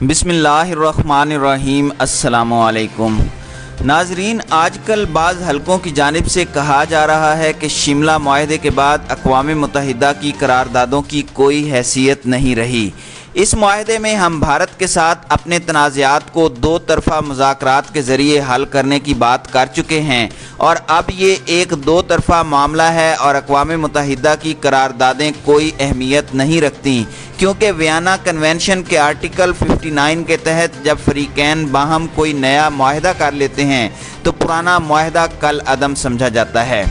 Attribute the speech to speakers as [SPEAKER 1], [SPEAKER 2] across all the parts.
[SPEAKER 1] बिस्मिल्लाहिर्रहमानिर्रहीम। अस्सलामुअलैकुम नाजरीन, आजकल बाज़ हलकों की जानिब से कहा जा रहा है कि शिमला मुआहदे के बाद अक़वाम मुत्तहिदा की करारदादों की कोई हैसियत नहीं रही। इस मुआहदे में हम भारत के साथ अपने तनाज़ात को दो तरफ़ा मुज़ाकरात के ज़रिए हल करने की बात कर चुके हैं और अब ये एक दो तरफ़ा मामला है और अक़वाम मुत्तहिदा की करारदादें कोई अहमियत नहीं रखती, क्योंकि वियना कन्वेंशन के आर्टिकल 59 के तहत जब फ़रीक़ैन बाहम कोई नया मुआहदा कर लेते हैं तो पुराना मुआहदा कल अदम समझा जाता है।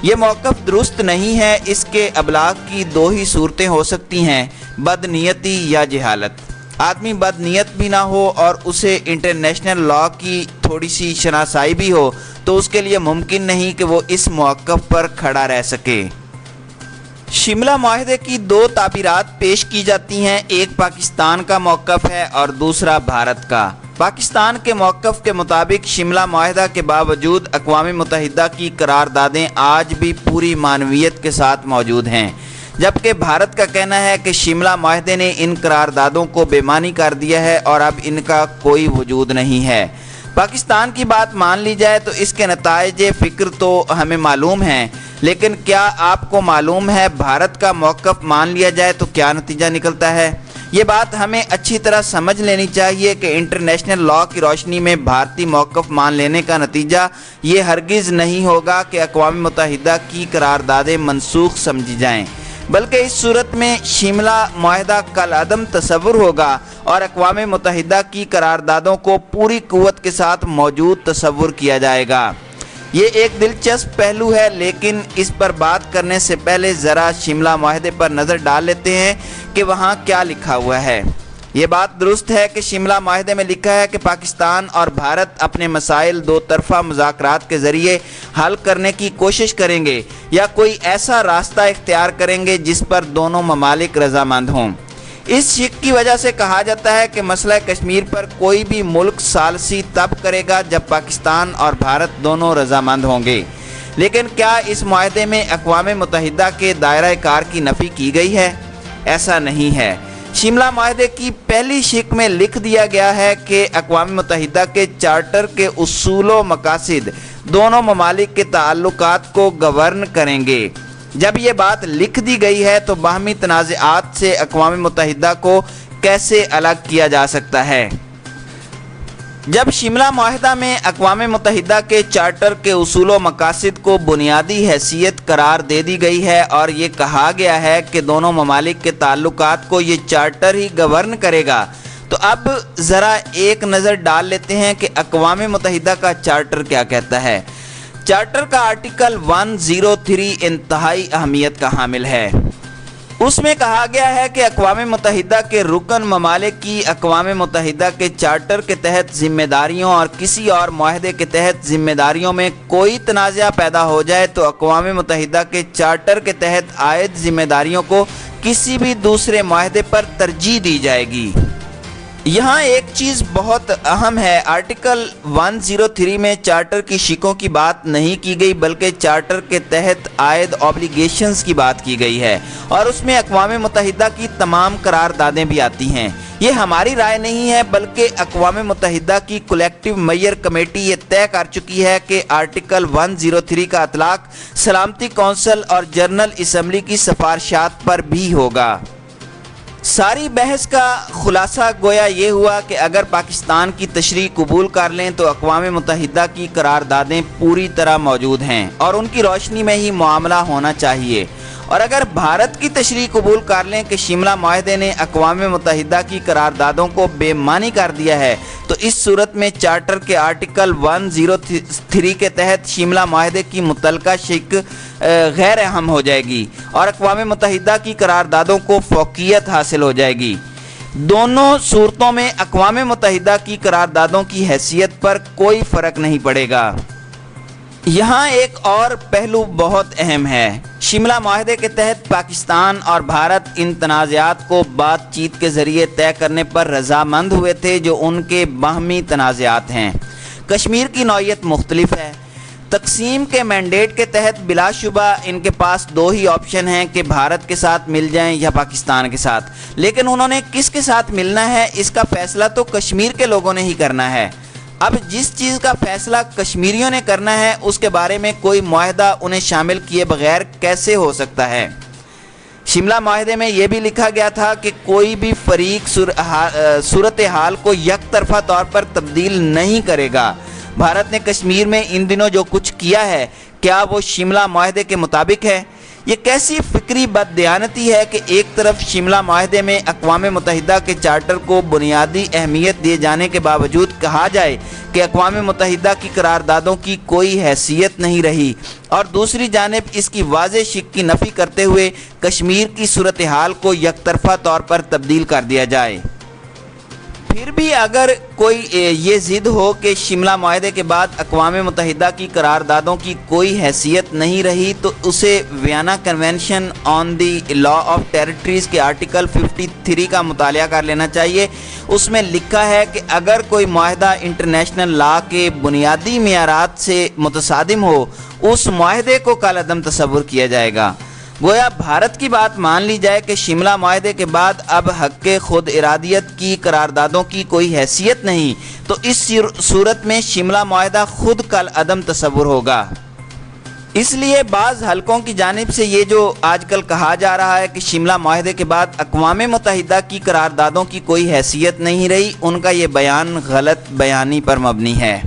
[SPEAKER 1] ये मौक़िफ़ दुरुस्त नहीं है। इसके अबलाग की दो ही सूरतें हो सकती हैं, बदनीयती या जहालत। आदमी बदनीयत भी ना हो और उसे इंटरनेशनल लॉ की थोड़ी सी शनासाई भी हो तो उसके लिए मुमकिन नहीं कि वो इस मौक़िफ़ पर खड़ा रह सके। शिमला मुआहदे की दो ताबीरात पेश की जाती हैं, एक पाकिस्तान का मौक़िफ़ है और दूसरा भारत का। पाकिस्तान के मौक़िफ़ के मुताबिक शिमला मुआहदा के बावजूद अक़वाम मुत्तहिदा की करारदादें आज भी पूरी मानवियत के साथ मौजूद हैं, जबकि भारत का कहना है कि शिमला मुआहदे ने इन करारदादों को बेमानी कर दिया है और अब इनका कोई वजूद नहीं है। पाकिस्तान की बात मान ली जाए तो इसके नताइज फ़िक्र तो हमें मालूम हैं, लेकिन क्या आपको मालूम है भारत का मौक़िफ़ मान लिया जाए तो क्या नतीजा निकलता है? ये बात हमें अच्छी तरह समझ लेनी चाहिए कि इंटरनेशनल लॉ की रोशनी में भारतीय मौक़िफ़ मान लेने का नतीजा ये हरगिज़ नहीं होगा कि अक़वाम मुत्तहिदा की करारदादें मनसूख समझी जाएँ, बल्कि इस सूरत में शिमला मुआहदा कल अदम तसव्वुर होगा और अक़वाम मुत्तहिदा की करारदादों को पूरी क़ुव्वत के साथ मौजूद तसव्वुर किया जाएगा। ये एक दिलचस्प पहलू है, लेकिन इस पर बात करने से पहले ज़रा शिमला मुआहदे पर नज़र डाल लेते हैं कि वहाँ क्या लिखा हुआ है। ये बात दुरुस्त है कि शिमला मुआहदे में लिखा है कि पाकिस्तान और भारत अपने मसाइल दो तरफ़ा मुज़ाकरात के ज़रिए हल करने की कोशिश करेंगे या कोई ऐसा रास्ता इख्तियार करेंगे जिस पर दोनों ममालिक रज़ामंद हों। इस शिक की वजह से कहा जाता है कि मसला कश्मीर पर कोई भी मुल्क सालसी तब करेगा जब पाकिस्तान और भारत दोनों रज़ामंद होंगे। लेकिन क्या इस मुआहदे में अक़वाम मुत्तहिदा के दायरा कार की नफ़ी की गई है? ऐसा नहीं है। शिमला मुआहदे की पहली शिक में लिख दिया गया है कि अक़वाम मुत्तहिदा के चार्टर के उसूल व मकासिद दोनों ममालिक के ताल्लुकात को गवर्न करेंगे। जब ये बात लिख दी गई है तो बाहमी तनाज़ात से अक़वाम मुत्तहिदा को कैसे अलग किया जा सकता है? जब शिमला मुआहदा में अक़वाम मुत्तहिदा के चार्टर के उसूल व मकासिद को बुनियादी हैसियत करार दे दी गई है और ये कहा गया है कि दोनों ममालिक के ताल्लुकात को ये चार्टर ही गवर्न करेगा, तो अब ज़रा एक नज़र डाल लेते हैं कि अक़वाम मुत्तहिदा का चार्टर क्या कहता है। चार्टर का आर्टिकल 103 इंतहाई अहमियत का हामिल है। उसमें कहा गया है कि अक़वाम मुत्तहिदा के रुकन ममालिक की अक़वाम मुत्तहिदा के चार्टर के तहत ज़िम्मेदारियों और किसी और मुआहदे के तहत ज़िम्मेदारियों में कोई तनाज़ा पैदा हो जाए तो अक़वाम मुत्तहिदा के चार्टर के तहत आयद ज़िम्मेदारियों को किसी भी दूसरे मुआहदे पर तरजीह दी जाएगी। यहाँ एक चीज़ बहुत अहम है, आर्टिकल 103 में चार्टर की शिकों की बात नहीं की गई बल्कि चार्टर के तहत आयद ऑब्लिगेशंस की बात की गई है और उसमें अक़वाम मुत्तहिदा की तमाम करारदादें भी आती हैं। ये हमारी राय नहीं है बल्कि अक़वाम मुत्तहिदा की कलेक्टिव मेयर कमेटी ये तय कर चुकी है कि आर्टिकल 103 का इतलाक़ सलामती कौंसिल और जनरल असम्बली की सिफारिशात पर भी होगा। सारी बहस का खुलासा गोया ये हुआ कि अगर पाकिस्तान की तशरीह कबूल कर लें तो अक़वाम मुत्तहिदा की करारदादें पूरी तरह मौजूद हैं और उनकी रोशनी में ही मामला होना चाहिए, और अगर भारत की तशरीह कबूल कर लें कि शिमला मुआहदे ने अक़वाम मुत्तहिदा की करारदादों को बेमानी कर दिया है तो इस सूरत में चार्टर के आर्टिकल 103 के तहत शिमला मुआहदे की मुतल्लका शिक गैर अहम हो जाएगी और अक़वाम मुत्तहिदा की करारदादों को फ़ौक़ियत हासिल हो जाएगी। दोनों सूरतों में अक़वाम मुत्तहिदा की करारदादों की हैसियत पर कोई फ़र्क नहीं पड़ेगा। यहाँ एक और पहलू बहुत अहम है। शिमला मुआहदे के तहत पाकिस्तान और भारत इन तनाज़ात को बातचीत के ज़रिए तय करने पर रज़ामंद हुए थे जो उनके बाहमी तनाज़ात हैं। कश्मीर की नौइयत मुख्तलिफ है। تقسیم کے مینڈیٹ کے تحت بلا شبہ ان کے پاس دو ہی آپشن ہیں کہ بھارت کے ساتھ مل جائیں یا پاکستان کے ساتھ، لیکن انہوں نے کس کے ساتھ ملنا ہے اس کا فیصلہ تو کشمیر کے لوگوں نے ہی کرنا ہے۔ اب جس چیز کا فیصلہ کشمیریوں نے کرنا ہے اس کے بارے میں کوئی معاہدہ انہیں شامل کیے بغیر کیسے ہو سکتا ہے؟ شملہ معاہدے میں یہ بھی لکھا گیا تھا کہ کوئی بھی فریق صورتحال کو یک طرفہ طور پر تبدیل نہیں کرے گا۔ بھارت نے کشمیر میں ان دنوں جو کچھ کیا ہے، کیا وہ شملہ معاہدے کے مطابق ہے؟ یہ کیسی فکری بددیانتی ہے کہ ایک طرف شملہ معاہدے میں اقوام متحدہ کے چارٹر کو بنیادی اہمیت دیے جانے کے باوجود کہا جائے کہ اقوام متحدہ کی قراردادوں کی کوئی حیثیت نہیں رہی، اور دوسری جانب اس کی واضح شک کی نفی کرتے ہوئے کشمیر کی صورتحال کو یک طرفہ طور پر تبدیل کر دیا جائے۔ پھر بھی اگر کوئی یہ ضد ہو کہ شملہ معاہدے کے بعد اقوام متحدہ کی قراردادوں کی کوئی حیثیت نہیں رہی، تو اسے Vienna convention on the law of territories کے آرٹیکل 53 کا مطالعہ کر لینا چاہیے۔ اس میں لکھا ہے کہ اگر کوئی معاہدہ انٹرنیشنل لا کے بنیادی معیارات سے متصادم ہو، اس معاہدے کو کالعدم تصور کیا جائے گا۔ گویا بھارت کی بات مان لی جائے کہ شملہ معاہدے کے بعد اب حق خود ارادیت کی قراردادوں کی کوئی حیثیت نہیں، تو اس صورت میں شملہ معاہدہ خود کالعدم تصور ہوگا۔ اس لیے بعض حلقوں کی جانب سے یہ جو آج کل کہا جا رہا ہے کہ شملہ معاہدے کے بعد اقوام متحدہ کی قراردادوں کی کوئی حیثیت نہیں رہی، ان کا یہ بیان غلط بیانی پر مبنی ہے۔